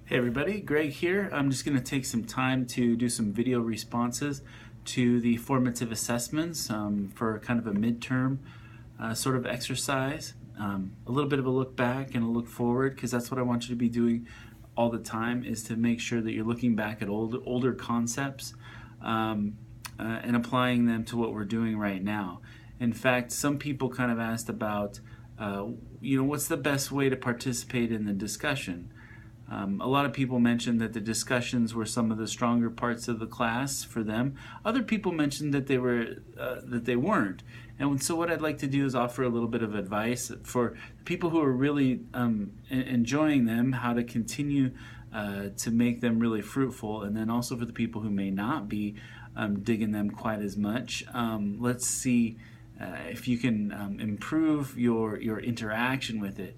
Hey everybody, Greg here. I'm just going to take some time to do some video responses to the formative assessments for kind of a midterm sort of exercise. A little bit of a look back and a look forward, because that's what I want you to be doing all the time, is to make sure that you're looking back at older concepts and applying them to what we're doing right now. In fact, some people kind of asked about, what's the best way to participate in the discussion? A lot of people mentioned that the discussions were some of the stronger parts of the class for them. Other people mentioned that they weren't. And so what I'd like to do is offer a little bit of advice for people who are really enjoying them, how to continue to make them really fruitful, and then also for the people who may not be digging them quite as much. Let's see if you can improve your interaction with it.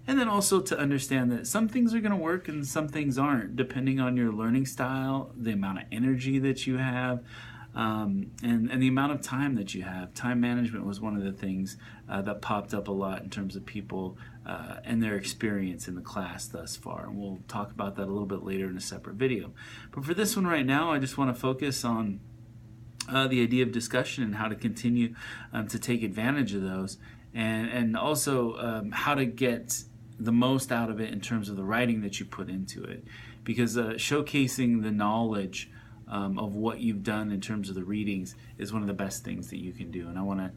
And then also to understand that some things are going to work and some things aren't, depending on your learning style, the amount of energy that you have, and the amount of time that you have. Time management was one of the things that popped up a lot in terms of people and their experience in the class thus far. And we'll talk about that a little bit later in a separate video. But for this one right now, I just want to focus on the idea of discussion and how to continue to take advantage of those, and also how to get the most out of it in terms of the writing that you put into it, because showcasing the knowledge of what you've done in terms of the readings is one of the best things that you can do. And I want to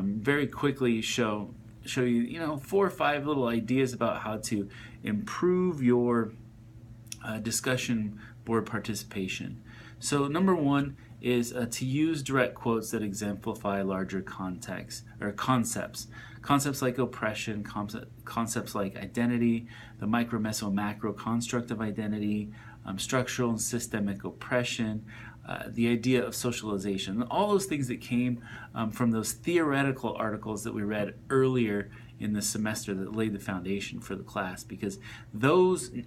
very quickly show you 4 or 5 little ideas about how to improve your discussion board participation. So number 1 is to use direct quotes that exemplify larger context or concepts. Concepts like oppression, concepts like identity, the micro, meso, macro construct of identity, structural and systemic oppression, the idea of socialization, all those things that came from those theoretical articles that we read earlier in the semester that laid the foundation for the class, because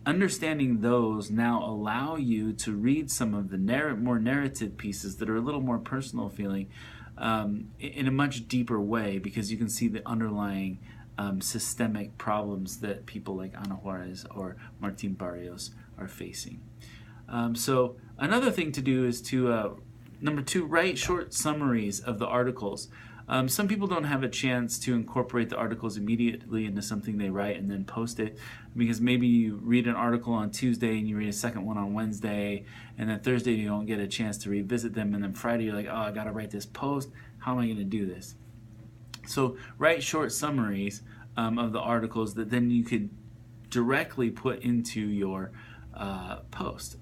understanding those now allow you to read some of the more narrative pieces that are a little more personal feeling in a much deeper way, because you can see the underlying systemic problems that people like Ana Juarez or Martin Barrios are facing. So another thing to do is to, number 2, write short summaries of the articles. Some people don't have a chance to incorporate the articles immediately into something they write and then post it, because maybe you read an article on Tuesday and you read a second one on Wednesday, and then Thursday you don't get a chance to revisit them, and then Friday you're like, oh, I gotta write this post. How am I going to do this? So write short summaries of the articles that then you could directly put into your post.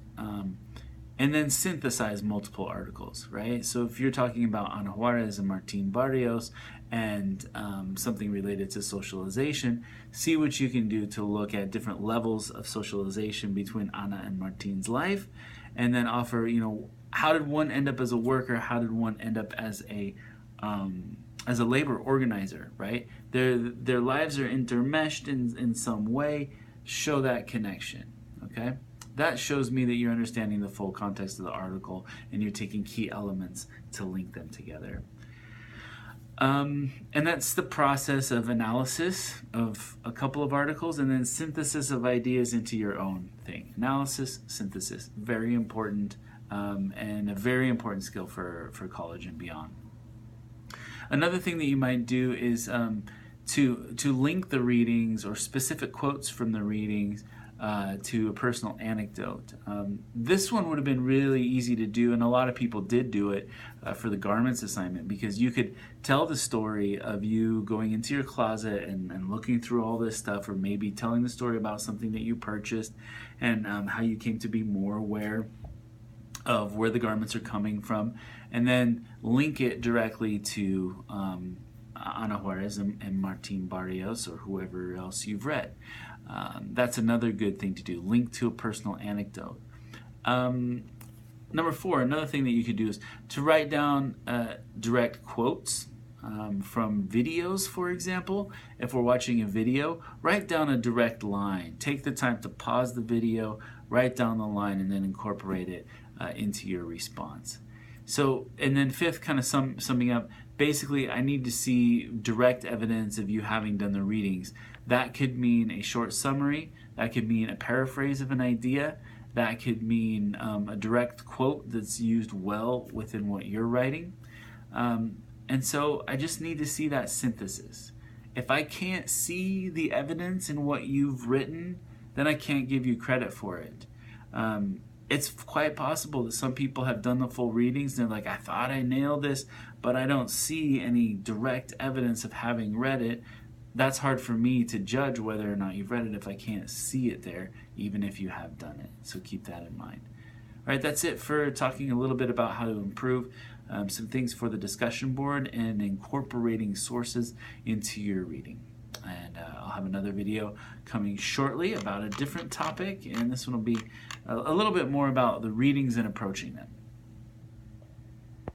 And then synthesize multiple articles, right? So if you're talking about Ana Juarez and Martin Barrios and something related to socialization, see what you can do to look at different levels of socialization between Ana and Martin's life, and then offer, how did one end up as a worker? How did one end up as a labor organizer, right? Their lives are intermeshed in some way. Show that connection, okay? That shows me that you're understanding the full context of the article and you're taking key elements to link them together. And that's the process of analysis of a couple of articles, and then synthesis of ideas into your own thing. Analysis, synthesis, very important, and a very important skill for college and beyond. Another thing that you might do is to link the readings or specific quotes from the readings to a personal anecdote. This one would have been really easy to do, and a lot of people did do it for the garments assignment, because you could tell the story of you going into your closet and looking through all this stuff, or maybe telling the story about something that you purchased and how you came to be more aware of where the garments are coming from, and then link it directly to Ana Juarez and Martin Barrios or whoever else you've read. That's another good thing to do. Link to a personal anecdote. Number 4, another thing that you could do is to write down direct quotes from videos, for example. If we're watching a video, write down a direct line. Take the time to pause the video, write down the line, and then incorporate it into your response. So, and then 5th, kind of summing up, basically I need to see direct evidence of you having done the readings. That could mean a short summary, That could mean a paraphrase of an idea. That could mean a direct quote that's used well within what you're writing. And so I just need to see that synthesis. If I can't see the evidence in what you've written, then I can't give you credit for it. It's quite possible that some people have done the full readings and they're like, I thought I nailed this, but I don't see any direct evidence of having read it. That's hard for me to judge whether or not you've read it if I can't see it there, even if you have done it. So keep that in mind. All right, that's it for talking a little bit about how to improve some things for the discussion board and incorporating sources into your reading. And I'll have another video coming shortly about a different topic, and this one will be a little bit more about the readings and approaching them.